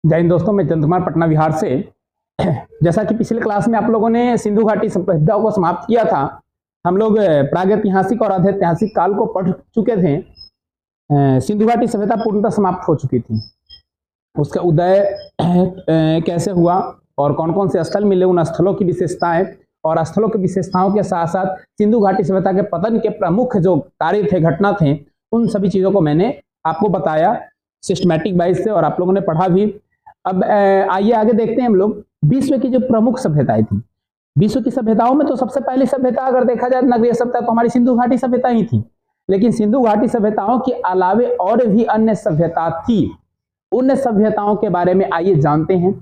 जय हिंद दोस्तों, मैं चंद्र कुमार पटना बिहार से। जैसा कि पिछले क्लास में आप लोगों ने सिंधु घाटी सभ्यताओं को समाप्त किया था, हम लोग प्रागैतिहासिक और आध्यैतिहासिक काल को पढ़ चुके थे। सिंधु घाटी सभ्यता पूर्णतः समाप्त हो चुकी थी। उसका उदय कैसे हुआ और कौन कौन से स्थल मिले, उन स्थलों की विशेषताएं और स्थलों की विशेषताओं के साथ साथ सिंधु घाटी सभ्यता के पतन के प्रमुख जो कार्य थे, घटना थे, उन सभी चीजों को मैंने आपको बताया सिस्टमैटिक वाइज से, और आप लोगों ने पढ़ा भी। अब आइए आगे देखते हैं हम लोग विश्व की जो प्रमुख सभ्यताएं थी। विश्व की सभ्यताओं में तो सबसे पहली सभ्यता अगर देखा जाए नगरीय सभ्यता तो हमारी सिंधु घाटी सभ्यता ही थी। लेकिन सिंधु घाटी सभ्यताओं के अलावे और भी अन्य सभ्यता थी। उन सभ्यताओं के बारे में आइए जानते हैं,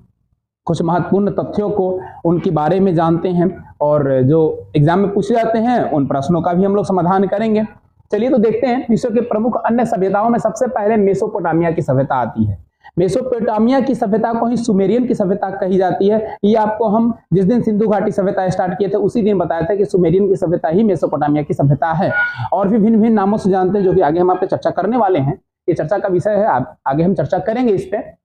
कुछ महत्वपूर्ण तथ्यों को उनके बारे में जानते हैं, और जो एग्जाम में पूछे जाते हैं उन प्रश्नों का भी हम लोग समाधान करेंगे। चलिए तो देखते हैं विश्व के प्रमुख अन्य सभ्यताओं में सबसे पहले मेसोपोटामिया की सभ्यता आती है। मेसोपोटामिया की सभ्यता को ही सुमेरियन की सभ्यता कही जाती है। ये आपको हम जिस दिन सिंधु घाटी सभ्यता स्टार्ट किए थे उसी दिन बताया था कि सुमेरियन की सभ्यता ही मेसोपोटामिया की सभ्यता है। और भी भिन्न भिन्न नामों से जानते हैं, जो कि आगे हम आप पे चर्चा करने वाले हैं। ये चर्चा का विषय है, आगे हम चर्चा करेंगे इस पे।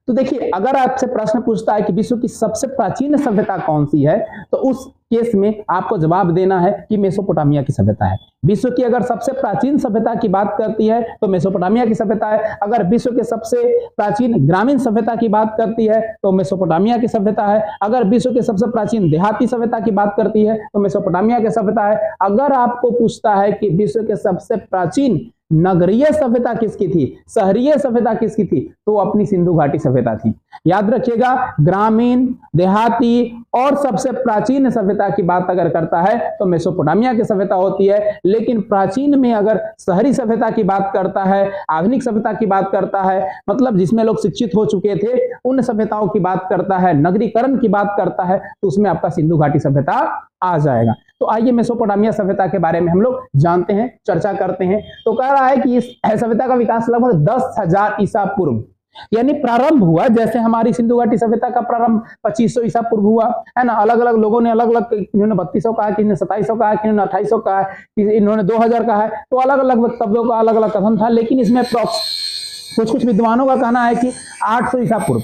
तो देखिए, अगर आपसे प्रश्न पूछता है कि विश्व की सबसे प्राचीन सभ्यता कौन सी है, तो उस केस में आपको जवाब देना है कि मेसोपोटामिया की सभ्यता है। विश्व की अगर सबसे प्राचीन सभ्यता की बात करती है तो मेसोपोटामिया की सभ्यता है। अगर विश्व के सबसे प्राचीन ग्रामीण सभ्यता की बात करती है तो मेसोपोटामिया की सभ्यता है। अगर विश्व के सबसे प्राचीन देहाती सभ्यता की बात करती है तो मेसोपोटामिया की सभ्यता है। अगर आपको पूछता है कि विश्व के सबसे प्राचीन नगरीय सभ्यता किसकी थी, शहरीय सभ्यता किसकी थी, तो अपनी सिंधु घाटी सभ्यता थी। याद रखिएगा, ग्रामीण, देहाती और सबसे प्राचीन सभ्यता की बात अगर करता है तो मेसोपोटामिया की सभ्यता होती है। लेकिन प्राचीन में अगर शहरी सभ्यता की बात करता है, आधुनिक सभ्यता की बात करता है, मतलब जिसमें लोग शिक्षित हो चुके थे, उन सभ्यताओं की बात करता है, नगरीकरण की बात करता है, तो उसमें आपका सिंधु घाटी सभ्यता आ जाएगा। तो आइए मेसोपोटामिया सभ्यता के बारे में हम लोग जानते हैं, चर्चा करते हैं। तो कह रहा है कि इस सभ्यता का विकास लगभग 10,000 ईसा पूर्व यानी प्रारंभ हुआ। जैसे हमारी सिंधु घाटी सभ्यता का प्रारंभ 2500 ईसा पूर्व हुआ है ना। अलग अलग लोगों ने अलग अलग, इन्होंने 3200 कहा, किसी ने 2700 कहा, किसी ने 2800 कहा, इन्होंने 2000 कहा है। तो अलग अलग वक्तव्यों का अलग अलग कथन था। लेकिन इसमें कुछ विद्वानों का कहना है कि 800 ईसा पूर्व,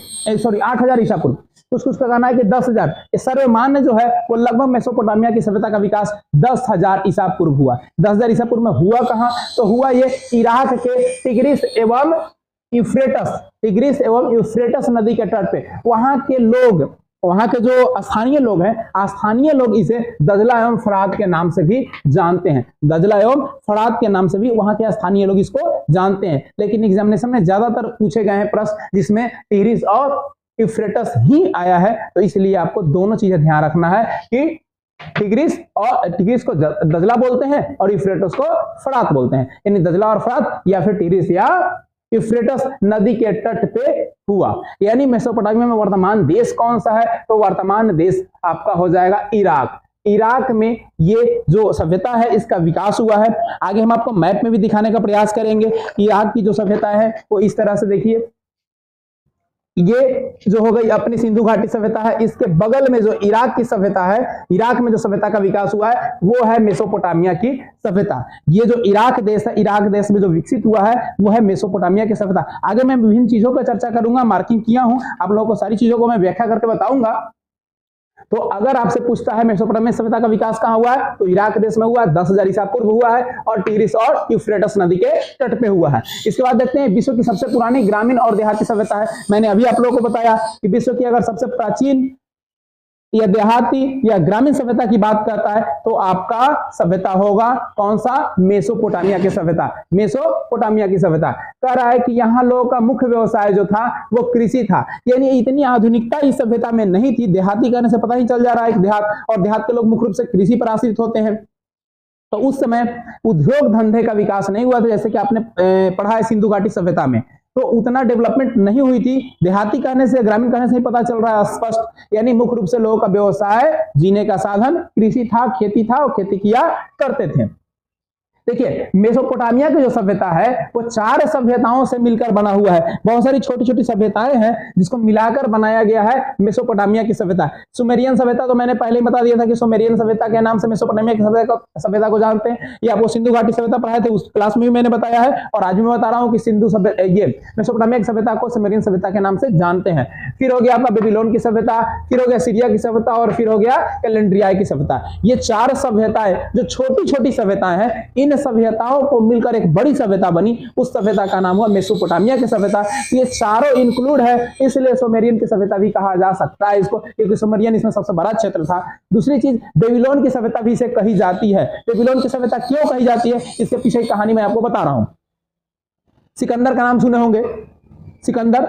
8000 ईसा पूर्व, कुछ का कहना है कि 10,000। सर्वमान्य जो है वो लगभग मेसोपोटामिया की सभ्यता का विकास 10,000 ईसा पूर्व हुआ। 10,000 ईसा पूर्व में हुआ कहां, तो हुआ ये इराक के टिग्रिस एवं यूफ्रेटस नदी के तट पे। वहां के लोग, वहां के जो स्थानीय लोग हैं, स्थानीय लोग इसे दजला एवं फरात के नाम से भी जानते हैं। दजला एवं फरात के नाम से भी वहां के स्थानीय लोग इसको जानते हैं। लेकिन एग्जामिनेशन में ज्यादातर पूछे गए हैं प्रश्न जिसमें टिग्रिस और यूफ्रेटस ही आया है। तो इसलिए आपको दोनों चीजें ध्यान रखना है कि टिग्रिस को दजला बोलते हैं और यूफ्रेटस को फरात बोलते हैं। यानी दजला और फरात, या फिर टिग्रिस या यूफ्रेटस नदी के तट पे हुआ। यानी मेसोपोटामिया में वर्तमान देश कौन सा है, तो वर्तमान देश आपका हो जाएगा इराक। इराक में ये जो सभ्यता है इसका विकास हुआ है। आगे हम आपको मैप में भी दिखाने का प्रयास करेंगे। इराक की जो सभ्यता है वो इस तरह से देखिए, ये जो हो गई अपनी सिंधु घाटी सभ्यता है। इसके बगल में जो इराक की सभ्यता है, इराक में जो सभ्यता का विकास हुआ है वो है मेसोपोटामिया की सभ्यता। ये जो इराक देश है, इराक देश में जो विकसित हुआ है वो है मेसोपोटामिया की सभ्यता। आगे मैं विभिन्न चीजों पर चर्चा करूंगा, मार्किंग किया हूं, आप लोगों को सारी चीजों को मैं व्याख्या करके बताऊंगा। तो अगर आपसे पूछता है मेसोपोटामिया सभ्यता का विकास कहां हुआ है, तो इराक देश में हुआ है, 10,000 ईसा पूर्व हुआ है, और टिग्रिस और यूफ्रेटस नदी के तट पे हुआ है। इसके बाद देखते हैं विश्व की सबसे पुरानी ग्रामीण और देहाती सभ्यता है। मैंने अभी आप लोगों को बताया कि विश्व की अगर सबसे प्राचीन या देहाती या ग्रामीण सभ्यता की बात करता है तो आपका सभ्यता होगा कौन सा, मेसोपोटामिया की सभ्यता। मेसोपोटामिया की सभ्यता कह रहा है कि यहाँ लोगों का मुख्य व्यवसाय जो था वो कृषि था। यानी इतनी आधुनिकता इस सभ्यता में नहीं थी। देहाती कहने से पता ही चल जा रहा है कि देहात, और देहात के लोग मुख्य रूप से कृषि पर आश्रित होते हैं। तो उस समय उद्योग धंधे का विकास नहीं हुआ था, जैसे कि आपने पढ़ा है सिंधु घाटी सभ्यता में। तो उतना डेवलपमेंट नहीं हुई थी। देहाती कहने से, ग्रामीण कहने से ही पता चल रहा है स्पष्ट। यानी मुख्य रूप से लोगों का व्यवसाय, जीने का साधन कृषि था, खेती था, और खेती किया करते थे। देखिए मेसोपोटामिया की जो सभ्यता है वो 4 सभ्यताओं से मिलकर बना हुआ है। बहुत सारी छोटी छोटी सभ्यताएं हैं जिसको मिलाकर बनाया गया है मेसोपोटामिया की सभ्यता। सुमेरियन सभ्यता तो मैंने पहले ही बता दिया था कि सुमेरियन सभ्यता के नाम से मेसोपोटामिया की सभ्यता को जानते हैं। ये आपको सिंधु घाटी सभ्यता पढ़ाए थे, उस क्लास में भी मैंने बताया है, और आज भी मैं बता रहा हूँ कि सिंधु सभ्यता, ये मेसोपोटामिया की सभ्यता को सुमेरियन सभ्यता के नाम से जानते हैं। फिर हो गया आपका बेबीलोन की सभ्यता, फिर हो गया सीरिया की सभ्यता, और फिर हो गया कैलेंड्रिया की सभ्यता। ये 4 सभ्यताएं जो छोटी छोटी सभ्यताएं हैं, इन सभ्यताओं को मिलकर एक बड़ी सभ्यता बनी। उस सभ्यता का नाम हुआ मेसोपोटामिया की सभ्यता। ये चारों इंक्लूड है, इसलिए सुमेरियन की सभ्यता भी कहा जा सकता है इसको, क्योंकि सुमेरियन इसमें सबसे बड़ा क्षेत्र था। दूसरी चीज, बेबीलोन की सभ्यता भी इसे कही जाती है। बेबीलोन की सभ्यता क्यों कही जाती है, इसके पीछे की कहानी मैं आपको बता रहा हूं। सिकंदर का नाम सुने होंगे, सिकंदर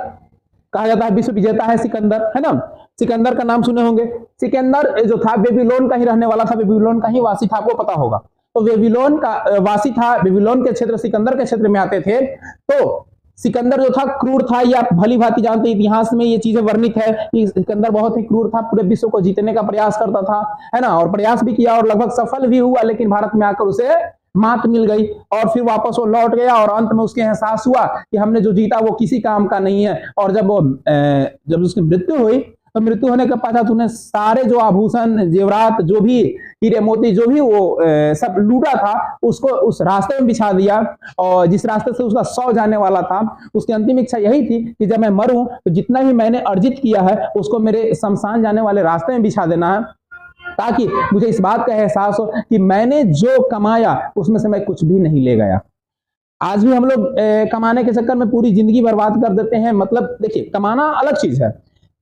कहा जाता है विश्व विजेता है सिकंदर, है ना। सिकंदर का नाम सुने होंगे। सिकंदर जो था बेबीलोन का ही रहने वाला था, बेबीलोन का ही वासी था, आपको पता होगा। तो बेबीलोन का वासी था, बेबीलोन के क्षेत्र सिकंदर के क्षेत्र में आते थे। तो सिकंदर जो था क्रूर था, ये आप भली भांति जानते हैं, इतिहास में ये चीजें वर्णित है कि सिकंदर बहुत ही क्रूर था, पूरे विश्व को जीतने का प्रयास करता था, है ना, और प्रयास भी किया और लगभग सफल भी हुआ, लेकिन भारत में आकर उसे मात मिल गई और फिर वापस वो लौट गया और अंत में उसके एहसास हुआ कि हमने जो जीता वो किसी काम का नहीं है। और जब उसकी मृत्यु हुई तो मृत्यु होने के पश्चात उन्हें सारे जो आभूषण जेवरात, जो भी हीरे मोती, जो भी वो सब लूटा था, उसको उस रास्ते में बिछा दिया। और जिस रास्ते से उसका शव जाने वाला था, उसकी अंतिम इच्छा यही थी कि जब मैं मरूं तो जितना भी मैंने अर्जित किया है उसको मेरे शमशान जाने वाले रास्ते में बिछा देना है, ताकि मुझे इस बात का एहसास हो कि मैंने जो कमाया उसमें से मैं कुछ भी नहीं ले गया। आज भी हम लोग कमाने के चक्कर में पूरी जिंदगी बर्बाद कर देते हैं। मतलब देखिए, कमाना अलग चीज है,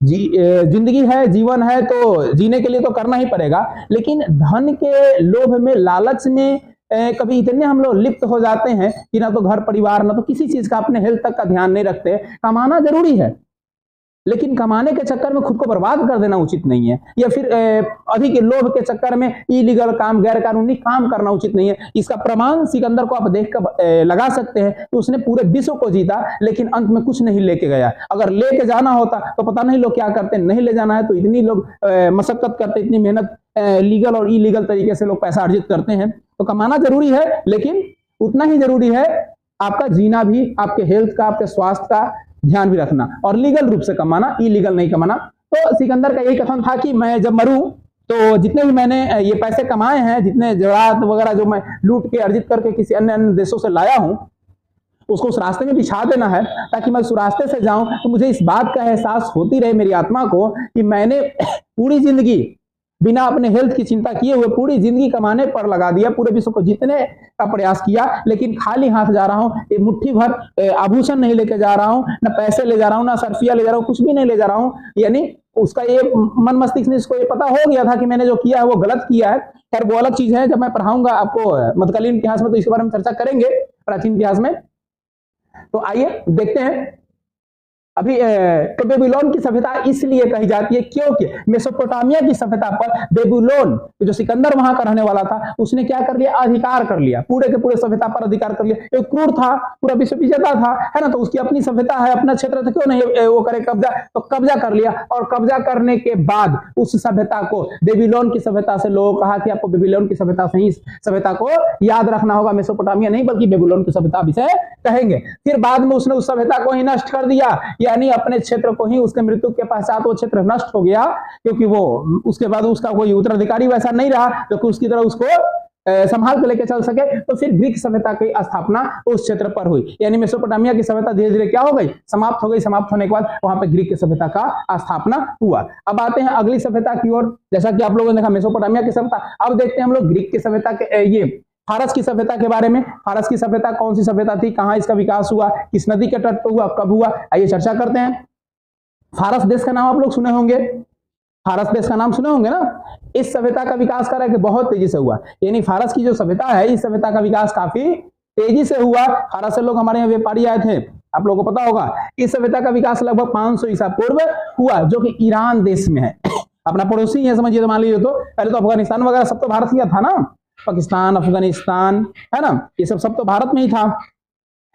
जिंदगी है, जीवन है, तो जीने के लिए तो करना ही पड़ेगा, लेकिन धन के लोभ में, लालच में कभी इतने हम लोग लिप्त हो जाते हैं कि ना तो घर परिवार, ना तो किसी चीज का, अपने हेल्थ तक का ध्यान नहीं रखते। कमाना जरूरी है, लेकिन कमाने के चक्कर में खुद को बर्बाद कर देना उचित नहीं है, या फिर अधिक लोभ के चक्कर में इलीगल काम, गैर कानूनी काम करना उचित नहीं है। इसका प्रमाण सिकंदर को आप देख कर लगा सकते हैं कि उसने पूरे विश्व को जीता, लेकिन अंत में कुछ नहीं लेके गया। अगर लेके जाना होता तो पता नहीं लोग क्या करते, नहीं ले जाना है तो इतनी लोग मशक्कत करते, इतनी मेहनत, लीगल और इलीगल तरीके से लोग पैसा अर्जित करते हैं। तो कमाना जरूरी है, लेकिन उतना ही जरूरी है आपका जीना भी, आपके हेल्थ का, आपके स्वास्थ्य का ध्यान भी रखना, और लीगल रूप से कमाना, इलीगल नहीं कमाना। तो सिकंदर का यही कथन था कि मैं जब मरूं तो जितने भी मैंने ये पैसे कमाए हैं, जितने जेवरात वगैरह जो मैं लूट के अर्जित करके किसी अन्य देशों से लाया हूं, उसको उस रास्ते में बिछा देना है, ताकि मैं उस रास्ते से जाऊं तो मुझे इस बात का एहसास होती रहे मेरी आत्मा को कि मैंने पूरी जिंदगी बिना अपने हेल्थ की चिंता किए हुए पूरी जिंदगी कमाने पर लगा दिया, पूरे विश्व को जीतने का प्रयास किया, लेकिन खाली हाथ जा रहा हूं। ये मुट्ठी भर आभूषण नहीं लेके जा रहा हूं, ना पैसे ले जा रहा हूं, ना सरफिया ले जा रहा हूं, कुछ भी नहीं ले जा रहा हूं। यानी उसका ये मन मस्तिष्क में इसको ये पता हो गया था कि मैंने जो किया है वो गलत किया है। खैर वो अलग चीज है, जब मैं पढ़ाऊंगा आपको मध्यकालीन इतिहास में तो इसके बारे में चर्चा करेंगे, प्राचीन इतिहास में। तो आइए देखते हैं। अभी तो बेबीलोन की सभ्यता इसलिए कही जाती है क्योंकि मेसोपोटामिया की सभ्यता पर बेबीलोन, जो सिकंदर वहां का रहने वाला था, उसने क्या कर लिया, अधिकार कर लिया, पूरे के पूरे सभ्यता पर अधिकार कर लिया। एक क्रूर था, पूरा विश्व विजेता था, है ना, तो उसकी अपनी सभ्यता है, अपना क्षेत्र था, क्यों नहीं वो करे कब्जा। तो कब्जा कर लिया, और कब्जा करने के बाद उस सभ्यता को बेबीलोन की सभ्यता से लोग कहा कि आपको बेबीलोन की सभ्यता से ही सभ्यता को याद रखना होगा, मेसोपोटामिया नहीं बल्कि बेबीलोन की सभ्यता इसे कहेंगे। फिर बाद में उसने उस सभ्यता को ही नष्ट कर दिया, यानी अपने क्षेत्र को ही, उसके मृत्यु के पश्चात वो क्षेत्र नष्ट हो गया, क्योंकि वो उसके बाद उसका कोई उत्तराधिकारी वैसा नहीं रहा जो कि उसकी तरह उसको संभाल के लेके चल सके। तो फिर ग्रीक सभ्यता की स्थापना उस क्षेत्र पर हुई, यानी मेसोपोटामिया की सभ्यता धीरे धीरे क्या हो गई, समाप्त हो गई। समाप्त होने के बाद वहां पे ग्रीक की सभ्यता का स्थापना हुआ। अब आते हैं अगली सभ्यता की ओर। जैसा कि आप लोगों ने देखा मेसोपोटामिया की सभ्यता, अब देखते हैं हम लोग ग्रीक की सभ्यता के, ये फारस की सभ्यता के बारे में। फारस की सभ्यता कौन सी सभ्यता थी, कहां इसका विकास हुआ, किस नदी के तट पर हुआ, कब हुआ, आइए चर्चा करते हैं। फारस देश का नाम आप लोग सुने होंगे, फारस देश का नाम सुने होंगे ना। इस सभ्यता का विकास कर बहुत तेजी से हुआ, यानी फारस की जो सभ्यता है, इस सभ्यता का विकास काफी तेजी से हुआ। फारस से लोग हमारे यहाँ व्यापारी आए थे, आप लोगों को पता होगा। इस सभ्यता का विकास लगभग 500 ईसा पूर्व हुआ, जो कि ईरान देश में है, अपना पड़ोसी है समझिए। तो मान लीजिए, तो पहले तो अफगानिस्तान वगैरह सब तो भारत किया था ना, पाकिस्तान, अफगानिस्तान, है ना, ये सब तो भारत में ही था।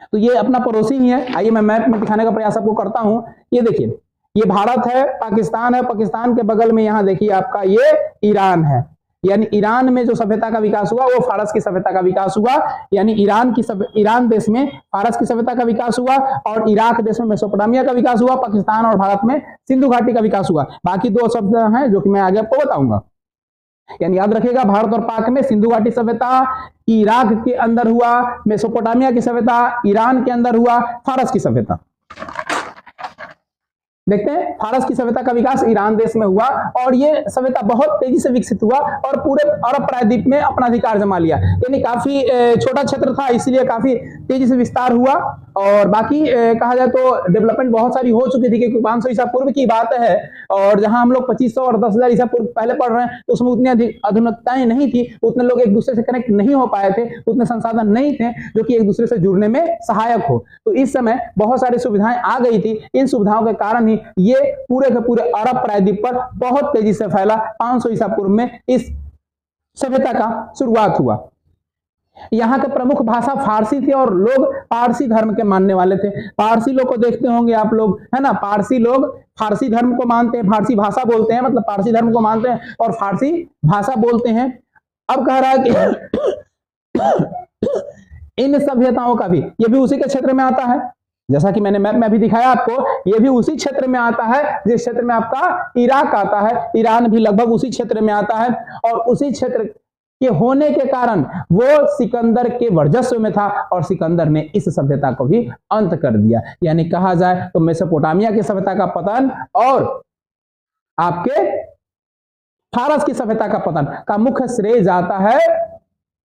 तो ये अपना पड़ोसी ही है। आइए मैं मैप में दिखाने का प्रयास आपको करता हूं। ये देखिए, ये भारत है, पाकिस्तान है, पाकिस्तान के बगल में यहाँ देखिए आपका ये ईरान है। यानी ईरान में जो सभ्यता का विकास हुआ वो फारस की सभ्यता का विकास हुआ। यानी ईरान देश में फारस की सभ्यता का विकास हुआ और इराक देश में मेसोपोटामिया का विकास हुआ, पाकिस्तान और भारत में सिंधु घाटी का विकास हुआ। बाकी दो शब्द हैं जो कि मैं आगे आपको बताऊंगा। यानी याद रखिएगा, भारत और पाक में सिंधु घाटी सभ्यता, इराक के अंदर हुआ मेसोपोटामिया की सभ्यता, ईरान के अंदर हुआ फारस की सभ्यता। देखते हैं, फारस की सभ्यता का विकास ईरान देश में हुआ और ये सभ्यता बहुत तेजी से विकसित हुआ और पूरे अरब प्रायद्वीप में अपना अधिकार जमा लिया। यानी काफी छोटा क्षेत्र था, इसलिए काफी तेजी से विस्तार हुआ। और बाकी कहा जाए तो डेवलपमेंट बहुत सारी हो चुकी थी, क्योंकि 500 ईसा पूर्व की बात है और जहां हम लोग 2500 और 10,000 ईसा पूर्व पहले पढ़ रहे हैं तो उसमें उतनी अधिक आधुनिकताएं नहीं थी, उतने लोग एक दूसरे से कनेक्ट नहीं हो पाए थे, उतने संसाधन नहीं थे जो कि एक दूसरे से जुड़ने में सहायक हो। तो इस समय बहुत सारी सुविधाएं आ गई थी, इन सुविधाओं के कारण ही ये पूरे के पूरे अरब प्रायद्वीप पर बहुत तेजी से फैला। 500 ईसा पूर्व में इस सभ्यता का शुरुआत हुआ। यहाँ के प्रमुख भाषा फारसी थी और लोग पारसी धर्म के मानने वाले थे। पारसी लोग को देखते होंगे आप लोग, है ना, पारसी लोग फारसी धर्म को मानते हैं, फारसी भाषा बोलते हैं, मतलब पारसी धर्म को मानते हैं और फारसी भाषा बोलते हैं। अब कह रहा है कि इन सभ्यताओं का भी, ये भी उसी के क्षेत्र में आता है, जैसा कि मैंने मैप में भी दिखाया आपको, ये भी उसी क्षेत्र में आता है जिस क्षेत्र में आपका इराक आता है। ईरान भी लगभग उसी क्षेत्र में आता है और उसी क्षेत्र के होने के कारण वो सिकंदर के वर्चस्व में था और सिकंदर ने इस सभ्यता को भी अंत कर दिया। यानी कहा जाए तो मेसोपोटामिया की सभ्यता का पतन और आपके फारस की सभ्यता का पतन का मुख्य श्रेय जाता है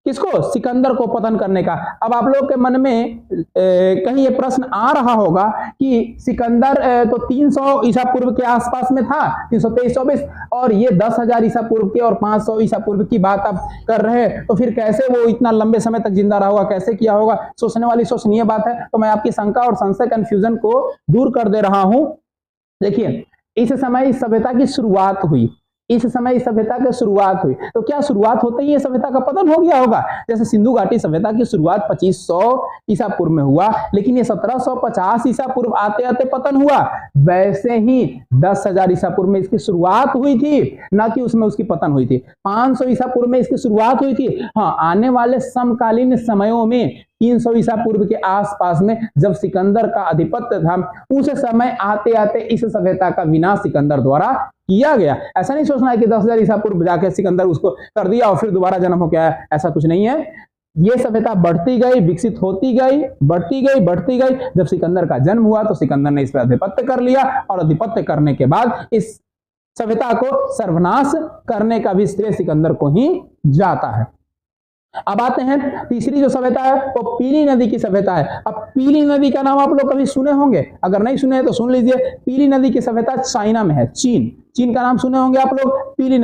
किसको? सिकंदर को पतन करने का। अब आप लोग के मन में कहीं ये प्रश्न आ रहा होगा कि सिकंदर तो 300 ईसा पूर्व के आसपास में था, 323-24, और ये 10,000 ईसा पूर्व के और 500 ईसा पूर्व की बात आप कर रहे हैं, तो फिर कैसे वो इतना लंबे समय तक जिंदा रहा होगा, कैसे किया होगा? सोचने वाली सोचनीय बात है। तो मैं आपकी शंका और संशय कंफ्यूजन को दूर कर दे रहा हूं। देखिए, इस समय इस सभ्यता की शुरुआत हुई, इस समय इस सभ्यता की शुरुआत हुई, तो क्या शुरुआत होते ही ये सभ्यता का पतन हो गया होगा? जैसे सिंधु घाटी सभ्यता की शुरुआत 2500 ईसा पूर्व में हुआ, लेकिन ये 1750 ईसा पूर्व आते आते पतन हुआ, वैसे ही 10,000 ईसा पूर्व में इसकी शुरुआत हुई थी, ना कि उसमें उसकी पतन हुई थी। 500 ईसा पूर्व में इसकी शुरुआत हुई थी। हाँ, आने वाले समकालीन समयों में 300 ईसा पूर्व के आसपास में जब सिकंदर का आधिपत्य था, उस समय आते आते इस सभ्यता का विनाश सिकंदर द्वारा किया गया। ऐसा नहीं सोचना है कि 10,000 ईसा पूर्व जाके सिकंदर उसको कर दिया और फिर दोबारा जन्म हो गया, ऐसा कुछ नहीं है। ये सभ्यता बढ़ती गई, विकसित होती गई, बढ़ती गई। जब सिकंदर का जन्म हुआ तो सिकंदर ने इस पर आधिपत्य कर लिया और आधिपत्य करने के बाद इस सभ्यता को सर्वनाश करने का भी श्रेय सिकंदर को ही जाता है। अब आते हैं तीसरी जो सभ्यता है वो पीली नदी की सभ्यता है। अब पीली नदी का नाम आप लोग कभी सुने होंगे, अगर नहीं सुने तो सुन लीजिए। पीली नदी की सभ्यता चाइना में है, चीन का नाम सुने होंगे आप लोग। पीली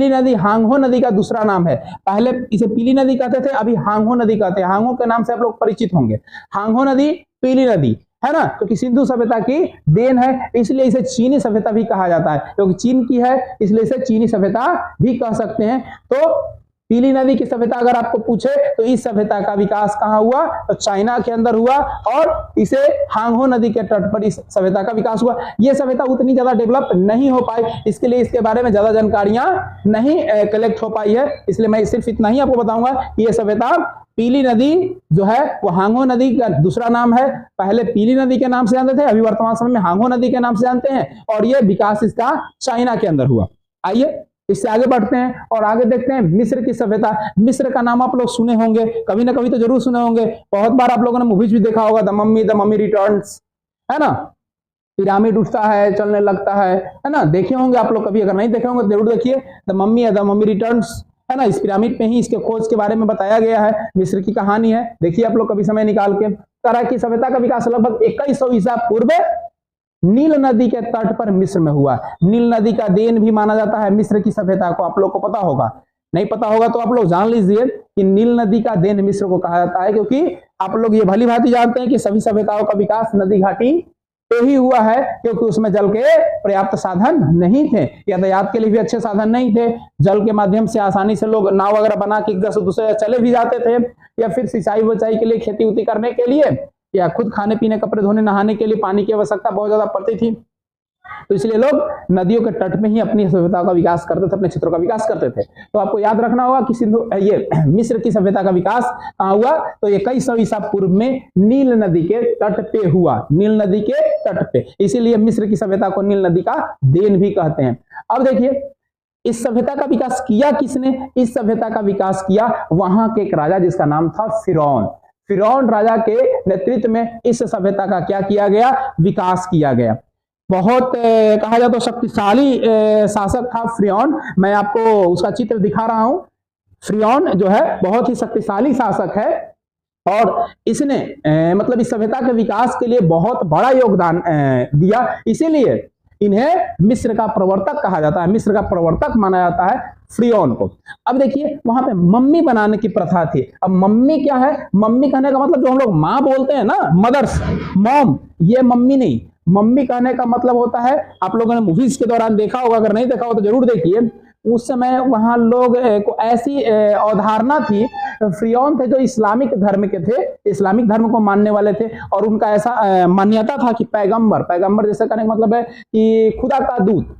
नदी हांगहो नदी का दूसरा नाम है। पहले इसे पीली नदी कहते थे, अभी हांगहो नदी कहते हैं। हांगहो के नाम से आप लोग परिचित होंगे। हांगहो नदी, पीली नदी, है ना, क्योंकि सिंधु सभ्यता की देन है, इसलिए इसे चीनी सभ्यता भी कहा जाता है, क्योंकि चीन की है इसलिए इसे चीनी सभ्यता भी कह सकते हैं। तो पीली नदी की सभ्यता अगर आपको पूछे तो इस सभ्यता का विकास कहाँ हुआ? तो चाइना के अंदर हुआ और इसे हांगहो नदी के तट पर इस सभ्यता का विकास हुआ। यह सभ्यता उतनी ज्यादा डेवलप नहीं हो पाई, इसके लिए इसके बारे में ज्यादा जानकारियां नहीं कलेक्ट हो पाई है, इसलिए मैं सिर्फ इतना ही आपको बताऊंगा कि यह सभ्यता पीली नदी जो है वो हांगहो नदी का दूसरा नाम है। पहले पीली नदी के नाम से जानते थे, अभी वर्तमान समय में हांगहो नदी के नाम से जानते हैं और यह विकास इसका चाइना के अंदर हुआ। आइए इससे आगे बढ़ते हैं और आगे देखते हैं मिस्र की सभ्यता। मिस्र का नाम आप लोग सुने होंगे, कभी ना कभी तो जरूर सुने होंगे। बहुत बार आप लोगों ने मूवीज भी देखा होगा, द मम्मी रिटर्न्स, है ना, पिरामिड उठता है, चलने लगता है ना, देखे होंगे आप लोग कभी। अगर नहीं देखे होंगे जरूर देखिए, द मम्मी रिटर्न्स, है ना। इस पिरामिड पे ही इसके खोज के बारे में बताया गया है, मिस्र की कहानी है, देखिए आप लोग कभी समय निकाल के। तरह की सभ्यता का विकास लगभग 2100 ईसा पूर्व नील नदी के तट पर मिस्र में हुआ। नील नदी का देन भी माना जाता है मिस्र की सभ्यता को, आप लोग को पता होगा। नहीं पता होगा तो आप लोग जान लीजिए कि नील नदी का देन मिस्र को कहा जाता है, क्योंकि आप लोग ये भली भांति जानते हैं कि सभी सभ्यताओं का विकास नदी घाटी पे ही हुआ है, क्योंकि उसमें जल के पर्याप्त साधन नहीं थे, यातायात के लिए भी अच्छे साधन नहीं थे। जल के माध्यम से आसानी से लोग नाव वगैरह बना के एक से दूसरे चले भी जाते थे, या फिर सिंचाई वचाई के लिए, खेती उती करने के लिए, या खुद खाने पीने, कपड़े धोने, नहाने के लिए पानी की आवश्यकता बहुत ज्यादा पड़ती थी। तो इसलिए लोग नदियों के तट में ही अपनी सभ्यता का विकास करते थे, अपने क्षेत्रों का विकास करते थे। तो आपको याद रखना होगा कि सिंधु ये मिस्र की सभ्यता का विकास कहाँ हुआ, तो ये कई सौ ईसा पूर्व में नील नदी के तट पे हुआ, नील नदी के तट पे, इसीलिए मिस्र की सभ्यता को नील नदी का देन भी कहते हैं। अब देखिए इस सभ्यता का विकास किया किसने, इस सभ्यता का विकास किया वहां के एक राजा जिसका नाम था फिरौन। फिरौन राजा के नेतृत्व में इस सभ्यता का क्या किया गया, विकास किया गया। बहुत कहा जाए तो शक्तिशाली शासक था फिरौन। मैं आपको उसका चित्र दिखा रहा हूं। फिरौन जो है बहुत ही शक्तिशाली शासक है और इसने मतलब इस सभ्यता के विकास के लिए बहुत बड़ा योगदान दिया, इसीलिए इन्हें मिस्र का प्रवर्तक कहा जाता है, मिस्र का प्रवर्तक माना जाता है फिरौन को। अब देखिए वहां पे मम्मी बनाने की प्रथा थी। अब मम्मी क्या है, मम्मी कहने का मतलब जो हम लोग माँ बोलते हैं ना, मदर्स, मॉम, ये मम्मी नहीं। मम्मी कहने का मतलब होता है, आप लोगों ने मूवीज के दौरान देखा होगा, अगर नहीं देखा हो तो जरूर देखिए। उस समय वहां लोग को ऐसी अवधारणा थी, फिरौन थे जो इस्लामिक धर्म के थे, इस्लामिक धर्म को मानने वाले थे और उनका ऐसा मान्यता था कि पैगंबर जैसे कहने का मतलब है कि खुदा का दूत।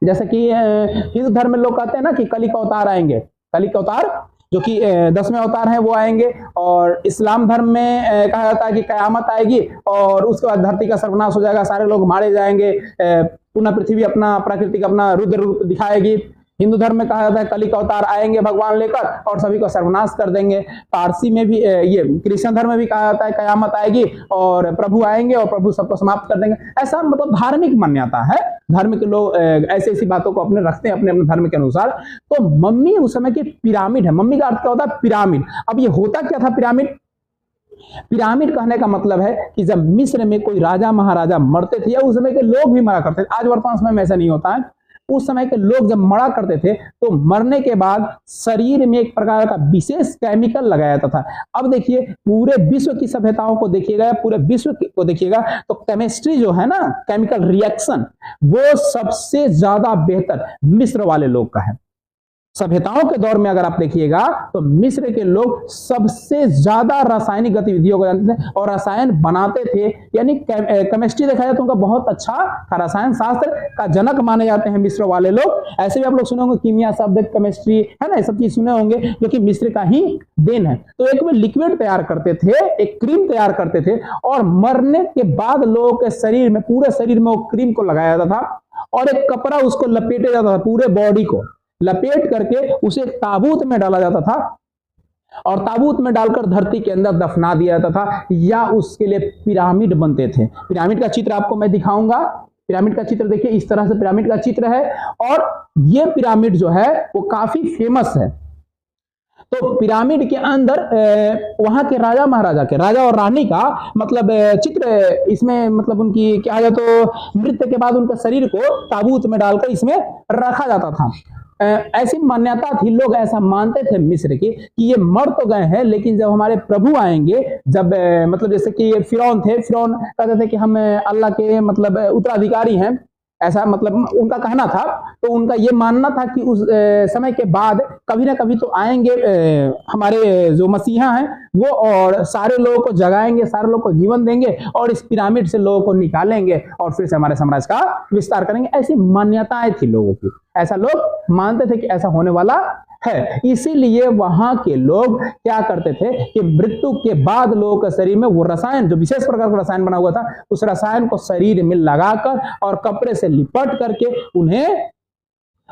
जैसे कि हिंदू धर्म में लोग कहते हैं ना कि कली का अवतार आएंगे, कली का अवतार जो कि 10वें अवतार हैं वो आएंगे। और इस्लाम धर्म में कहा जाता है कि कयामत आएगी और उसके बाद धरती का सर्वनाश हो जाएगा, सारे लोग मारे जाएंगे, पुनः पृथ्वी अपना प्राकृतिक अपना रुद्र रूप दिखाएगी। हिंदू धर्म में कहा जाता है कली का अवतार आएंगे भगवान लेकर और सभी को सर्वनाश कर देंगे। पारसी में भी ये क्रिश्चियन धर्म में भी कहा जाता है कयामत आएगी और प्रभु आएंगे और प्रभु सबको समाप्त कर देंगे। ऐसा मतलब धार्मिक मान्यता है, धर्म के लोग ऐसी ऐसी बातों को अपने रखते हैं अपने अपने धर्म के अनुसार। तो मम्मी उस समय की पिरामिड है। मम्मी का अर्थ क्या होता है, पिरामिड। अब ये होता क्या था पिरामिड, पिरामिड कहने का मतलब है कि जब मिस्र में कोई राजा महाराजा मरते थे या उस समय के लोग भी मरा करते थे, आज वर्तमान समय में ऐसा नहीं होता है, उस समय के लोग जब मरा करते थे तो मरने के बाद शरीर में एक प्रकार का विशेष केमिकल लगाया जाता था। अब देखिए पूरे विश्व की सभ्यताओं को देखिएगा, पूरे विश्व को देखिएगा तो केमिस्ट्री जो है ना, केमिकल रिएक्शन, वो सबसे ज्यादा बेहतर मिस्र वाले लोग का है। सभ्यताओं के दौर में अगर आप देखिएगा तो मिस्र के लोग सबसे ज्यादा रासायनिक गतिविधियों को जानते थे और रसायन बनाते थे। यानी केमिस्ट्री देखा जाए तो उनका बहुत अच्छा था, रसायन शास्त्र का जनक माने जाते हैं मिस्र वाले लोग। ऐसे भी आप लोग सुने होंगे कीमिया शब्द, केमिस्ट्री है ना, ये सब चीज सुने होंगे जो कि मिस्र का ही देन है। तो एक में लिक्विड तैयार करते थे, एक क्रीम तैयार करते थे और मरने के बाद लोगों के शरीर में, पूरे शरीर में वो क्रीम को लगाया जाता था और एक कपड़ा उसको लपेटे जाता था, पूरे बॉडी को लपेट करके उसे ताबूत में डाला जाता था और ताबूत में डालकर धरती के अंदर दफना दिया जाता था, या उसके लिए पिरामिड बनते थे। पिरामिड का चित्र आपको मैं दिखाऊंगा। पिरामिड का चित्र देखिए, इस तरह से पिरामिड का चित्र है और ये पिरामिड जो है वो काफी फेमस है। तो पिरामिड के अंदर वहां के राजा महाराजा के, राजा और रानी का मतलब चित्र इसमें, मतलब उनकी क्या है, तो मृत्यु के बाद उनके शरीर को ताबूत में डालकर इसमें रखा जाता था। ऐसी मान्यता थी, लोग ऐसा मानते थे मिस्र की कि ये मर तो गए हैं लेकिन जब हमारे प्रभु आएंगे, जब मतलब जैसे कि ये फिरौन थे, फिरौन कहते थे कि हम अल्लाह के मतलब उत्तराधिकारी हैं, ऐसा मतलब उनका कहना था। तो उनका ये मानना था कि उस समय के बाद कभी ना कभी तो आएंगे हमारे जो मसीहा हैं वो, और सारे लोगों को जगाएंगे, सारे लोगों को जीवन देंगे और इस पिरामिड से लोगों को निकालेंगे और फिर से हमारे साम्राज्य का विस्तार करेंगे। ऐसी मान्यताएं थी लोगों की, ऐसा लोग मानते थे कि ऐसा होने वाला है। इसीलिए वहां के लोग क्या करते थे कि मृत्यु के बाद लोगों के शरीर में वो रसायन, जो विशेष प्रकार का रसायन बना हुआ था, उस रसायन को शरीर में लगाकर और कपड़े से लिपट करके उन्हें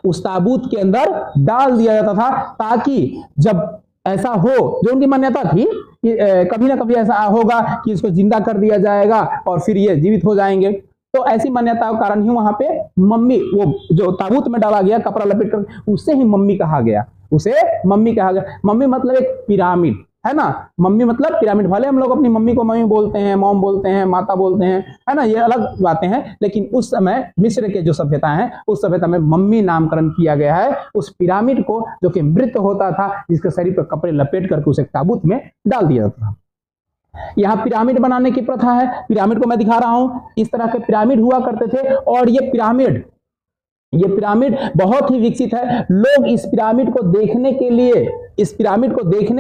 उस ताबूत के अंदर डाल दिया जाता था, ताकि जब ऐसा हो, जो उनकी मान्यता थी कि कभी ना कभी ऐसा होगा कि इसको जिंदा कर दिया जाएगा और फिर ये जीवित हो जाएंगे। तो ऐसी मान्यताओं के कारण ही वहां पे मम्मी, वो जो ताबूत में डाला गया कपड़ा लपेट कर, उससे ही मम्मी कहा गया, उसे मम्मी कहा गया। मम्मी मतलब एक पिरामिड है ना, मम्मी मतलब पिरामिड। भले हम लोग अपनी मम्मी को मम्मी बोलते हैं, मॉम बोलते हैं, माता बोलते हैं, है ना, ये अलग बातें हैं, लेकिन उस समय मिस्र के जो सभ्यता है उस सभ्यता में मम्मी नामकरण किया गया है उस पिरामिड को, जो कि मृत होता था, जिसके शरीर पर कपड़े लपेट करके उसे ताबूत में डाल दिया जाता था। यहाँ पिरामिड बनाने की प्रथा है। पिरामिड को मैं दिखा रहा हूं, इस तरह के पिरामिड हुआ करते थे और ये पिरामिड ये पिरामिड बहुत ही विकसित है। लोग इस पिरामिड को देखने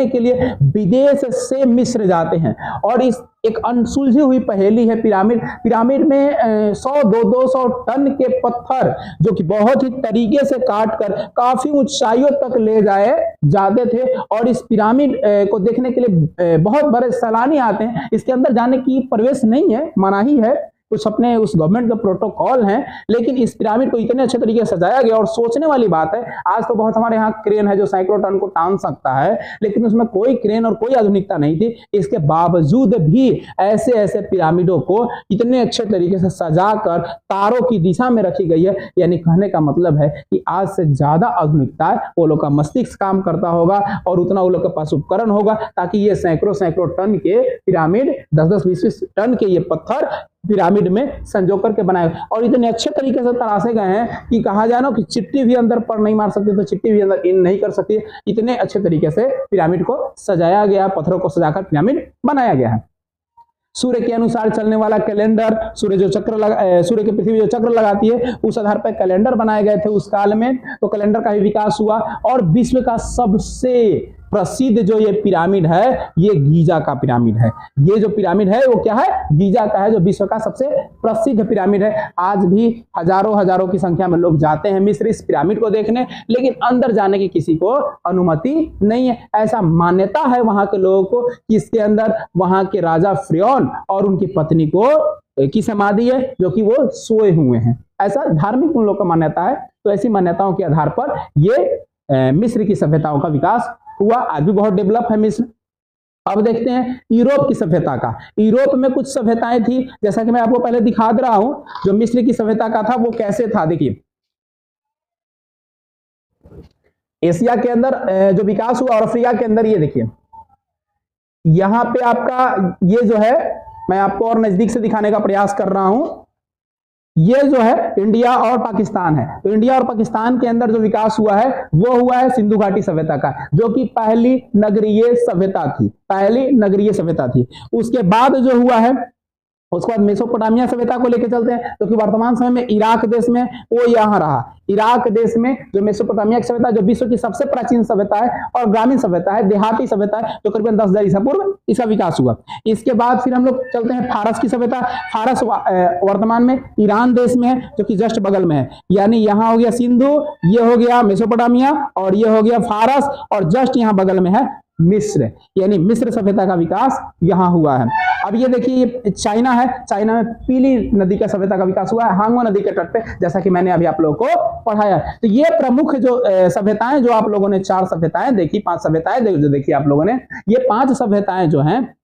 के लिए विदेश से मिस्र जाते हैं। और इस एक अनसुलझी हुई पहेली है पिरामिड में 100-200 टन के पत्थर जो कि बहुत ही तरीके से काट कर काफी ऊंचाइयों तक ले जाते थे। और इस पिरामिड को देखने के लिए बहुत बड़े सैलानी आते हैं। इसके अंदर जाने की प्रवेश नहीं है, मनाही है, कुछ अपने उस गवर्नमेंट का प्रोटोकॉल है। लेकिन इस पिरामिड को इतने अच्छे तरीके से सजाया गया। और सोचने वाली बात है, आज तो बहुत हमारे यहाँ क्रेन है जो सैकड़ों टन को टान सकता है, लेकिन उसमें कोई क्रेन और कोई आधुनिकता नहीं थी। इसके बावजूद भी ऐसे ऐसे पिरामिडों को इतने अच्छे तरीके से सजाकर तारों की दिशा में रखी गई है। यानी कहने का मतलब है कि आज से ज्यादा आधुनिकता वो लोग का मस्तिष्क काम करता होगा और उतना वो लोग के पास उपकरण होगा, ताकि ये सैकड़ों टन के पिरामिड, 10-20 टन के ये पत्थर पिरामिड में संजो करके बनाए। और इतने अच्छे तरीके से तराशे गए हैं कि कहा जाए ना कि चिट्टी भी अंदर पर नहीं मार सकती, तो चिट्टी भी अंदर इन नहीं कर सकती। इतने अच्छे तरीके से पिरामिड को सजाया गया, पत्थरों को सजाकर पिरामिड बनाया गया है। सूर्य के अनुसार चलने वाला कैलेंडर, सूर्य के पृथ्वी जो चक्र लगाती है, उस आधार पर कैलेंडर बनाए गए थे उस काल में। तो कैलेंडर का भी विकास हुआ। और विश्व का सबसे प्रसिद्ध जो ये पिरामिड है, ये गीजा का पिरामिड है। ये जो पिरामिड है वो क्या है? गीजा का है, जो विश्व का सबसे प्रसिद्ध पिरामिड है। आज भी हजारों की संख्या में लोग जाते हैं मिस्र इस पिरामिड को देखने, लेकिन अंदर जाने की किसी को अनुमति नहीं है। ऐसा मान्यता है वहां के लोगों को कि इसके अंदर वहां के राजा फ्रियोन और उनकी पत्नी की समाधि है, जो कि वो सोए हुए हैं। ऐसा धार्मिक उन लोग का मान्यता है। तो ऐसी मान्यताओं के आधार पर ये मिस्र की सभ्यताओं का विकास हुआ। आज भी बहुत डेवलप है मिस्र। अब देखते हैं यूरोप की सभ्यता का। यूरोप में कुछ सभ्यताएं थी, जैसा कि मैं आपको पहले दिखा दे रहा हूं। जो मिस्र की सभ्यता का था वो कैसे था, देखिए एशिया के अंदर जो विकास हुआ और अफ्रीका के अंदर, ये देखिए यहां पे आपका ये जो है, मैं आपको और नजदीक से दिखाने का प्रयास कर रहा हूं। ये जो है इंडिया और पाकिस्तान है। तो इंडिया और पाकिस्तान के अंदर जो विकास हुआ है वो हुआ है सिंधु घाटी सभ्यता का, जो कि पहली नगरीय सभ्यता थी। उसके बाद जो हुआ है, उसके बाद मेसोपोटामिया सभ्यता को लेकर चलते हैं, जो कि वर्तमान समय में इराक देश में वो यहाँ रहा। इराक देश में जो मेसोपोटामिया की सभ्यता, जो विश्व की सबसे प्राचीन सभ्यता है और ग्रामीण सभ्यता है, देहाती सभ्यता है, जो करीबन 10,000 ईसा पूर्व इसका विकास हुआ। इसके बाद फिर हम लोग चलते हैं फारस की सभ्यता। फारस वर्तमान में ईरान देश में है, जो कि जस्ट बगल में है। यानी यहाँ हो गया सिंधु, ये हो गया मेसोपोटामिया और ये हो गया फारस, और जस्ट यहाँ बगल में है मिस्र। यानी मिस्र सभ्यता का विकास यहाँ हुआ है। अब ये देखिए ये चाइना है। चाइना में पीली नदी का सभ्यता का विकास हुआ है, हांगो नदी के तट पे, जैसा कि मैंने अभी आप लोगों को पढ़ाया। तो ये प्रमुख जो सभ्यताएं जो आप लोगों ने 4 सभ्यताएं देखी, 5 सभ्यताएं जो देखी आप लोगों ने, ये 5 सभ्यताएं जो हैं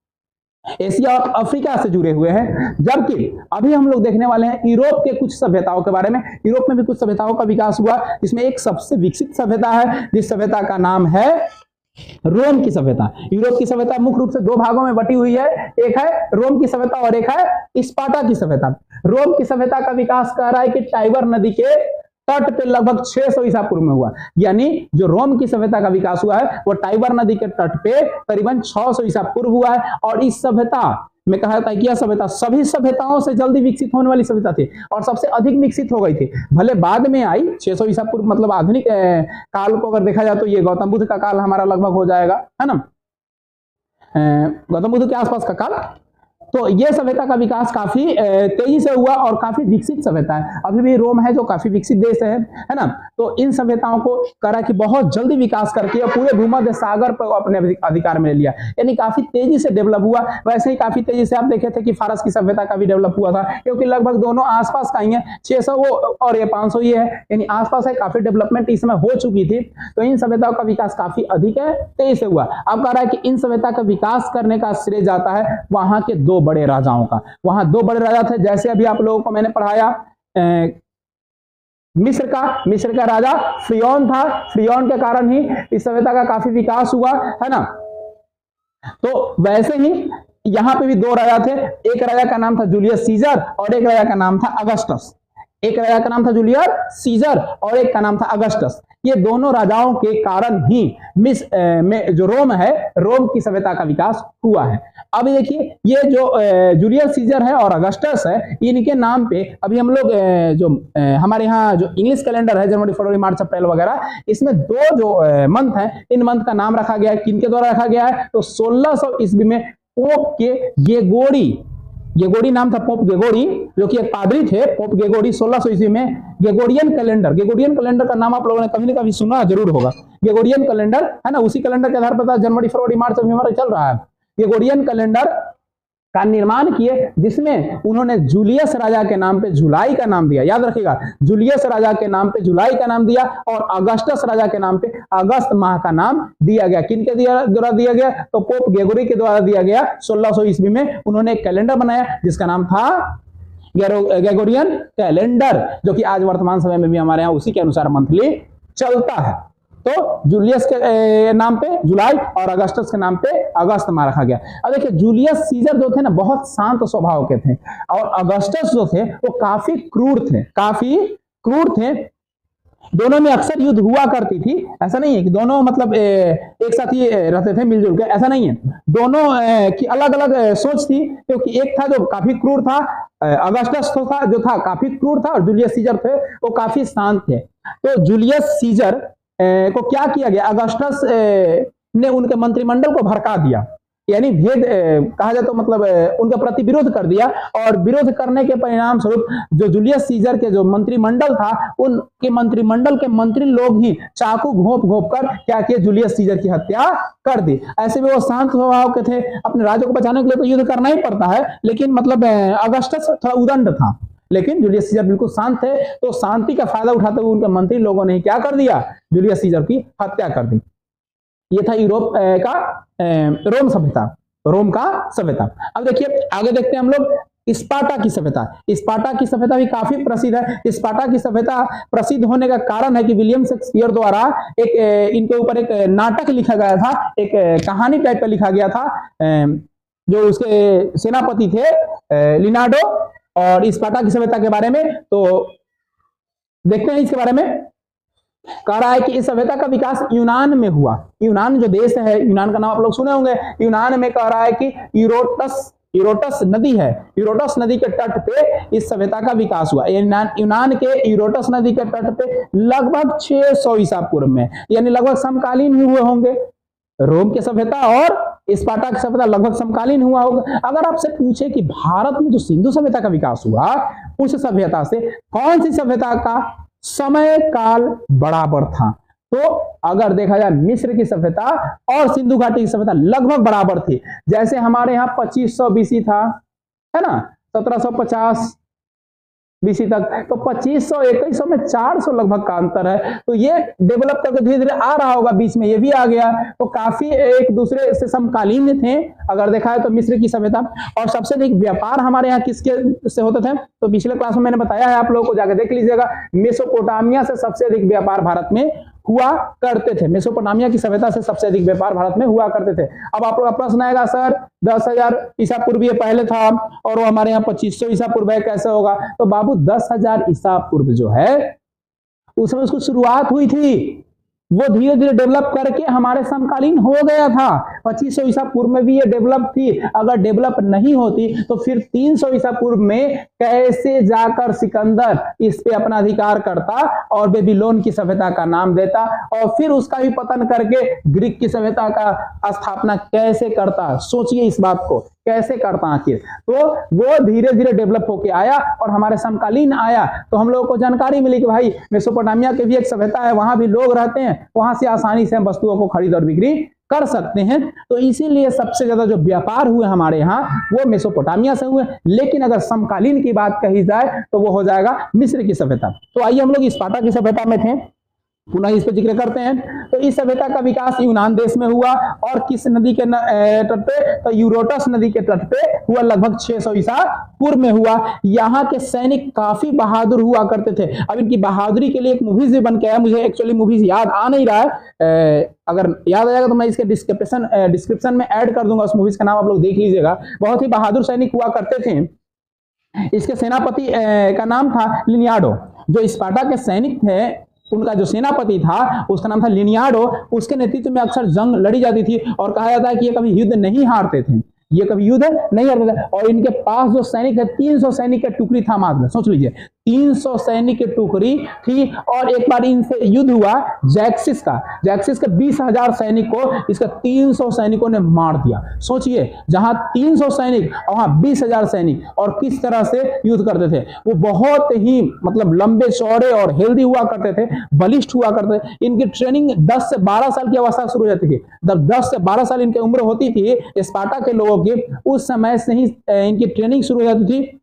एशिया और अफ्रीका से जुड़े हुए हैं। जबकि अभी हम लोग देखने वाले हैं यूरोप के कुछ सभ्यताओं के बारे में। यूरोप में भी कुछ सभ्यताओं का विकास हुआ, जिसमें एक सबसे विकसित सभ्यता है, जिस सभ्यता का नाम है रोम की सभ्यता। यूरोप की सभ्यता मुख्य रूप से 2 भागों में बटी हुई है। एक है रोम की सभ्यता और एक है स्पार्टा की सभ्यता। रोम की सभ्यता का विकास कह रहा है कि टाइबर नदी के तट पे लगभग 600 ईसा पूर्व में हुआ। यानी जो रोम की सभ्यता का विकास हुआ है वो टाइबर नदी के तट पे करीबन 600 ईसा पूर्व हुआ है। और इस सभ्यता में कहा जाता है कि यह सभ्यता सभी सभ्यताओं से जल्दी विकसित होने वाली सभ्यता थी और सबसे अधिक विकसित हो गई थी। भले बाद में आई 600 ईसा पूर्व, मतलब आधुनिक काल को अगर देखा जाए तो ये गौतम बुद्ध का काल हमारा लगभग हो जाएगा, है ना, गौतम बुद्ध के आसपास का काल। तो ये सभ्यता का विकास काफी तेजी से हुआ और काफी विकसित सभ्यता है। अभी भी रोम है जो काफी विकसित देश है ना। तो इन सभ्यताओं को करा कि बहुत जल्दी विकास करके और पूरे भूमध्य सागर पर अपने अधिकार में ले लिया, यानी काफी तेजी से डेवलप हुआ। वैसे ही काफी तेजी से आप देखे थे कि फारस की सभ्यता का भी डेवलप हुआ था, क्योंकि लगभग दोनों आसपास का ही है, 600 वो और ये 500 ये है, यानी आसपास है। काफी डेवलपमेंट इस समय हो चुकी थी। तो इन सभ्यताओं का विकास काफी अधिक है, तेजी से हुआ। अब कह रहा है कि इन सभ्यता का विकास करने का श्रेय जाता है वहां के 2 बड़े राजाओं का। वहां 2 बड़े राजा थे, जैसे अभी आप लोगों को मैंने पढ़ाया मिस्र का राजा फ्रियोन था। फ्रियोन के कारण ही इस सभ्यता का काफी विकास हुआ, है ना। तो वैसे ही यहां पे भी 2 राजा थे। एक राजा का नाम था जूलियस सीजर और एक राजा का नाम था अगस्टस। एक राजा का नाम था जूलियस सीजर और एक का नाम था अगस्टस। ये दोनों राजाओं के कारण ही में जो रोम है, रोम की सभ्यता का विकास हुआ है। अभी देखिए ये जो जूलियस सीजर है और अगस्टस है, इनके नाम पे अभी हम लोग जो हमारे यहाँ जो इंग्लिश कैलेंडर है, जनवरी फरवरी मार्च अप्रैल वगैरह, इसमें दो जो मंथ है, इन मंथ का नाम रखा गया है। किनके द्वारा रखा गया है? तो 1600 ईस्वी में पोप के गेगोरी नाम था, पोप गेगोरी, जो कि एक पादरी थे। पोप गेगोरी 1600 ईस्वी में गेगोरियन कैलेंडर का नाम आप लोगों ने कभी ना कभी सुना जरूर होगा। गेगोरियन कैलेंडर है ना, उसी कैलेंडर के आधार पर जनवरी फरवरी मार्च अभी हमारा चल रहा है। गेगोरियन कैलेंडर का निर्माण किए, जिसमें उन्होंने जूलियस राजा के नाम पे जुलाई का नाम दिया। याद रखिएगा, जूलियस राजा के नाम पे जुलाई का नाम दिया और अगस्टस राजा के नाम पे अगस्त माह का नाम दिया गया। किनके द्वारा दिया गया? तो पोप गेगोरी के द्वारा दिया गया। 1600 ईस्वी में उन्होंने एक कैलेंडर बनाया जिसका नाम था गेगोरियन कैलेंडर, जो कि आज वर्तमान समय में भी हमारे यहाँ उसी के अनुसार मंथली चलता है। तो जूलियस के नाम पे जुलाई और अगस्टस के नाम पे अगस्त माह रखा गया। अब देखिए, जूलियस सीजर जो थे ना, बहुत शांत स्वभाव के थे और अगस्टस जो थे वो काफी क्रूर थे। दोनों में अक्सर युद्ध हुआ करती थी। ऐसा नहीं है कि दोनों मतलब एक साथ ही रहते थे मिलजुल के, ऐसा नहीं है। दोनों की अलग अलग सोच थी, क्योंकि एक था जो काफी क्रूर था, अगस्टस जो था काफी क्रूर था, और जूलियस सीजर थे वो काफी शांत थे। तो जूलियस सीजर को क्या किया गया? अगस्टस ने उनके मंत्रिमंडल को भड़का दिया, यानी भेद कहा जाए तो मतलब उनके प्रति विरोध कर दिया। और विरोध करने के परिणाम स्वरूप जो जूलियस सीजर के जो मंत्रिमंडल था, उनके मंत्रिमंडल के मंत्री लोग ही चाकू घोंप कर क्या किए? जूलियस सीजर की हत्या कर दी। ऐसे में वो शांत स्वभाव के थे, अपने राज्य को बचाने के लिए तो युद्ध करना ही पड़ता है, लेकिन मतलब अगस्टस थोड़ा उदंड था, लेकिन जूलियस सीजर बिल्कुल शांत थे। तो शांति का फायदा उठाते हुए उनके मंत्री लोगों ने क्या कर दिया? जूलियस सीजर की हत्या कर दी। ये था यूरोप का रोम का सभ्यता। अब देखिए आगे देखते हैं हम लोग स्पार्टा की सभ्यता भी काफी प्रसिद्ध है। स्पार्टा की सभ्यता प्रसिद्ध होने का कारण है कि विलियम शेक्सपियर द्वारा एक इनके ऊपर एक नाटक लिखा गया था, एक कहानी टाइप का लिखा गया था। जो उसके सेनापति थे लिनार्डो, और स्पार्टा की सभ्यता के बारे में तो देखते हैं। इसके बारे में कह रहा है कि इस सभ्यता का विकास यूनान में हुआ। यूनान जो देश है, यूनान का नाम आप लोग सुने होंगे। यूनान में कह रहा है कि यूरोटस नदी है, यूरोटस नदी के तट पे इस सभ्यता का विकास हुआ। यूनान के यूरोटस नदी के तट पे लगभग 600 ईसा पूर्व में, यानी लगभग समकालीन हुए होंगे। रोम की सभ्यता और स्पार्टा की सभ्यता लगभग समकालीन हुआ होगा। अगर आपसे पूछे कि भारत में जो सिंधु सभ्यता का विकास हुआ, उस सभ्यता से कौन सी सभ्यता का समय काल बराबर था, तो अगर देखा जाए मिस्र की सभ्यता और सिंधु घाटी की सभ्यता लगभग बराबर थी। जैसे हमारे यहाँ 2500 बीसी था, है ना, 1750 बीसी तक, तो 2500 2100 में 400 लगभग का अंतर है। तो ये डेवलप करके धीरे धीरे आ रहा होगा, बीच में ये भी आ गया, तो काफी एक दूसरे से समकालीन थे अगर देखा है तो मिस्र की सभ्यता। और सबसे अधिक व्यापार हमारे यहाँ किसके से होते थे? तो पिछले क्लास में मैंने बताया है, आप लोगों को जाकर देख लीजिएगा। मेसोपोटामिया से सबसे अधिक व्यापार भारत में हुआ करते थे। मेसोपोटामिया की सभ्यता से सबसे अधिक व्यापार भारत में हुआ करते थे। अब आप लोग का प्रश्न आएगा, सर 10,000 ईसा पूर्व ये पहले था और वो हमारे यहाँ 2500 ईसा पूर्व है, कैसे होगा? तो बाबू 10,000 ईसा पूर्व जो है उसमें उसको शुरुआत हुई थी, वो धीरे धीरे डेवलप करके हमारे समकालीन हो गया था। 2500 ईसा पूर्व में भी ये डेवलप थी। अगर डेवलप नहीं होती तो फिर 300 ईसा पूर्व में कैसे जाकर सिकंदर इस पे अपना अधिकार करता और बेबीलोन की सभ्यता का नाम देता, और फिर उसका भी पतन करके ग्रीक की सभ्यता का स्थापना कैसे करता? सोचिए इस बात को, कैसे करता आखिर? तो वो धीरे धीरे डेवलप होके आया और हमारे समकालीन आया। तो हम लोगों को जानकारी मिली कि भाई मेसोपोटामिया की भी एक सभ्यता है, वहां भी लोग रहते हैं, वहां से आसानी से हम वस्तुओं को खरीद और बिक्री कर सकते हैं। तो इसीलिए सबसे ज्यादा जो व्यापार हुए हमारे यहाँ वो मेसोपोटामिया से हुए। लेकिन अगर समकालीन की बात कही जाए तो वो हो जाएगा मिस्र की सभ्यता। तो आइए हम लोग स्पार्टा की सभ्यता में थे, पुनः इस पर जिक्र करते हैं। तो इस सभ्यता का विकास यूनान देश में हुआ और किस नदी के तट पे? तो यूरोटस नदी के तट पे हुआ, लगभग 600 ईसा पूर्व में हुआ। यहाँ के सैनिक काफी बहादुर हुआ करते थे। अब इनकी बहादुरी के लिए एक मूवीज भी बन के आया, मुझे एक्चुअली मूवीज याद आ नहीं रहा है, अगर याद आ जाएगा तो मैं इसके डिस्क्रिप्शन में ऐड कर दूंगा, उस मूवीज का नाम आप लोग देख लीजिएगा। बहुत ही बहादुर सैनिक हुआ करते थे। इसके सेनापति का नाम था लिनियाडो। जो स्पार्टा के सैनिक थे उनका जो सेनापति था उसका नाम था लिनियाडो। उसके नेतृत्व में अक्सर जंग लड़ी जाती थी और कहा जाता है कि ये कभी युद्ध नहीं हारते थे, ये कभी युद्ध नहीं हारते थे। और इनके पास जो सैनिक है 300 सैनिक का टुकड़ी था मात्र, सोच लीजिए 300 सैनिक की टुकड़ी थी। और एक बार इनसे युद्ध हुआ जैक्सिस के 20,000 सैनिक को इसका 300 सैनिकों ने मार दिया। सोचिए जहां 300 सैनिक और वहां 20,000 सैनिक, और किस तरह से युद्ध करते थे। वो बहुत ही मतलब लंबे चौड़े और हेल्दी हुआ करते थे, बलिष्ठ हुआ करते थे। इनकी ट्रेनिंग 10 से 12 साल की अवस्था शुरू हो जाती थी। जब 10 से 12 साल इनकी उम्र होती थी स्पार्टा के लोगों की, उस समय से ही इनकी ट्रेनिंग शुरू हो जाती थी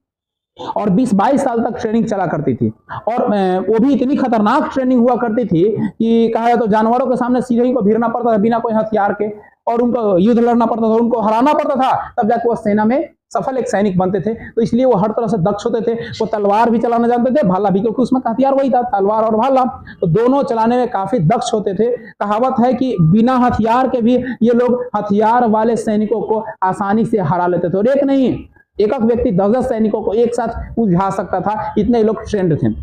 और 20-22 साल तक ट्रेनिंग चला करती थी। और वो भी इतनी खतरनाक ट्रेनिंग हुआ करती थी कि कहा जाए तो जानवरों के सामने सीधे ही को भिड़ना पड़ता था बिना कोई हथियार के, और उनको युद्ध लड़ना पड़ता था, उनको हराना पड़ता था, तब जाके वो सेना में सफल एक सैनिक बनते थे। तो इसलिए वो हर तरह से दक्ष होते थे। वो तलवार भी चलाना जानते थे, भाला भी, क्योंकि उसमें हथियार वही था, तलवार और भाला, तो दोनों चलाने में काफी दक्ष होते थे। कहावत है कि बिना हथियार के भी ये लोग हथियार वाले सैनिकों को आसानी से हरा लेते थे। और एक नहीं, एक व्यक्ति 10-10 सैनिकों को एक साथ उलझा सकता था, इतने लोग ट्रेंड थे।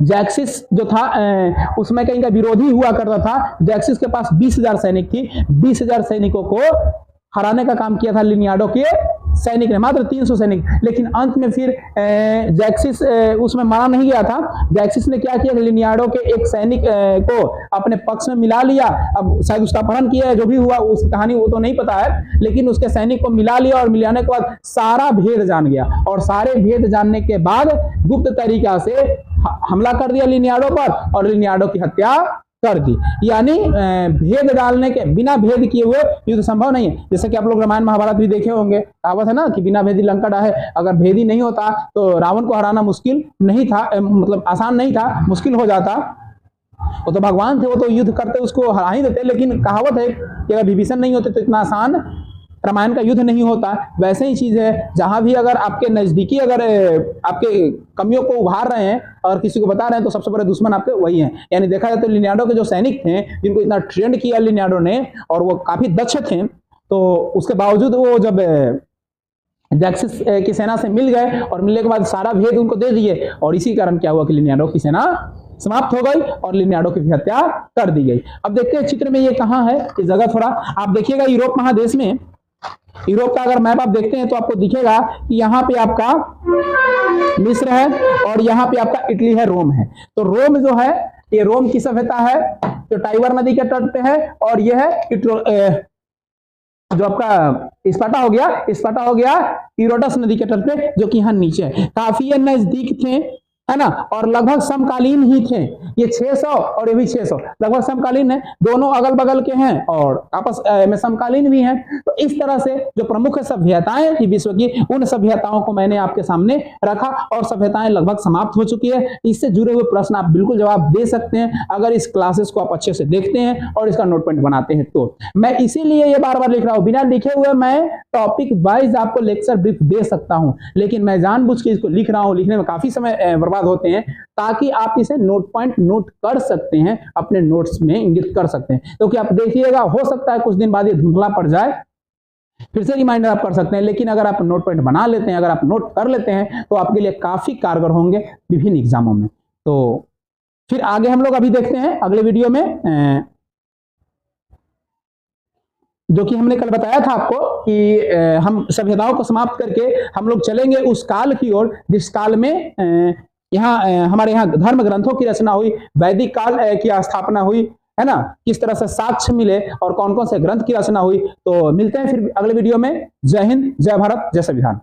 जैक्सिस जो था उसमें कहीं का विरोधी हुआ करता था। जैक्सिस के पास 20,000 सैनिक थी। 20,000 सैनिकों को हराने का काम किया था लिनियाडो के सैनिक ने, मात्र 300 सैनिक। लेकिन अंत में फिर जैक्सिस उसमें मारा नहीं गया था। जैक्सिस ने क्या किया, लिनियाडो के एक सैनिक को अपने पक्ष में मिला लिया। अब शायद उसका अपहरण किया है, जो भी हुआ उस कहानी वो तो नहीं पता है, लेकिन उसके सैनिक को मिला लिया और मिलाने के बाद सारा भेद जान गया। और सारे भेद जानने के बाद गुप्त तरीका से हमला कर दिया लिनियाडो पर और लिनियाडो की हत्या कर दी। यानी भेद डालने के, बिना भेद किए हुए युद्ध संभव नहीं है। जैसे कि आप लोग रामायण महाभारत भी देखे होंगे, कहावत है ना कि बिना भेदी लंका ढाहे। अगर भेदी नहीं होता तो रावण को हराना मुश्किल नहीं था, मतलब आसान नहीं था, मुश्किल हो जाता। वो तो भगवान थे, वो तो युद्ध करते उसको हरा ही देते। लेकिन कहावत है कि अगर विभीषण नहीं होते तो इतना आसान रामायण का युद्ध नहीं होता। वैसे ही चीज है, जहां भी अगर आपके नजदीकी अगर आपके कमियों को उभार रहे हैं और किसी को बता रहे हैं तो सबसे बड़े दुश्मन आपके वही हैं। यानी देखा जाए तो लिनियाडो के जो सैनिक थे जिनको इतना ट्रेंड किया लिनियाडो ने और वो काफी दक्ष थे, तो उसके बावजूद वो जब जैक्सिस की सेना से मिल गए और मिलने के बाद सारा भेद उनको दे दिए, और इसी कारण क्या हुआ कि लिनियाडो की सेना समाप्त हो गई और लिनियाडो की हत्या कर दी गई। अब देखते हैं चित्र में ये कहाँ है, इस जगह थोड़ा आप देखिएगा। यूरोप महादेश में, यूरोप का अगर मैप आप देखते हैं तो आपको दिखेगा कि यहाँ पे आपका मिस्र है और यहाँ पे आपका इटली है, रोम है। तो रोम जो है ये रोम की सभ्यता है जो टाइबर नदी के तट पे है, और ये है जो आपका स्पार्टा हो गया यूरोडस नदी के तट पे, जो कि यहाँ नीचे है। काफी ये नजदीक थे, है ना, और लगभग समकालीन ही थे। ये 600 और ये भी 600 लगभग समकालीन है, दोनों अगल बगल के हैं और आपस में समकालीन भी हैं। तो इस तरह से जो प्रमुख सभ्यताएं थी विश्व की, उन सभ्यताओं को मैंने आपके सामने रखा और सभ्यताएं लगभग समाप्त हो चुकी है। इससे जुड़े हुए प्रश्न आप बिल्कुल जवाब दे सकते हैं अगर इस क्लासेस को आप अच्छे से देखते हैं और इसका नोट पॉइंट बनाते हैं। तो मैं इसीलिए ये बार बार लिख रहा हूं, बिना लिखे हुए मैं टॉपिक वाइज आपको लेक्चर ब्रीफ दे सकता हूं, लेकिन मैं जानबूझ के इसको लिख रहा हूं। लिखने में काफी समय बर्बाद होते हैं ताकि आप इसे नोट पॉइंट नोट कर सकते हैं, अपने नोट्स में इंगित कर सकते हैं। क्योंकि आप देखिएगा हो सकता है कुछ दिन बाद ये धुंधला पड़ जाए, फिर से रिमाइंडर आप कर सकते हैं। लेकिन अगर आप नोट पॉइंट बना लेते हैं, अगर आप नोट कर लेते हैं तो आपके लिए काफी कारगर होंगे विभिन्न एग्जामों में। तो फिर आगे हम लोग अभी देखते हैं अगले वीडियो में, जो कि हमने कल बताया था आपको कि हम सभ्यताओं को समाप्त करके हम लोग चलेंगे उस काल की ओर जिस काल में यहाँ हमारे यहाँ धर्म ग्रंथों की रचना हुई, वैदिक काल की स्थापना हुई, है ना, किस तरह से साक्ष्य मिले और कौन कौन से ग्रंथ की रचना हुई। तो मिलते हैं फिर अगले वीडियो में। जय हिंद, जय भारत, जय संविधान।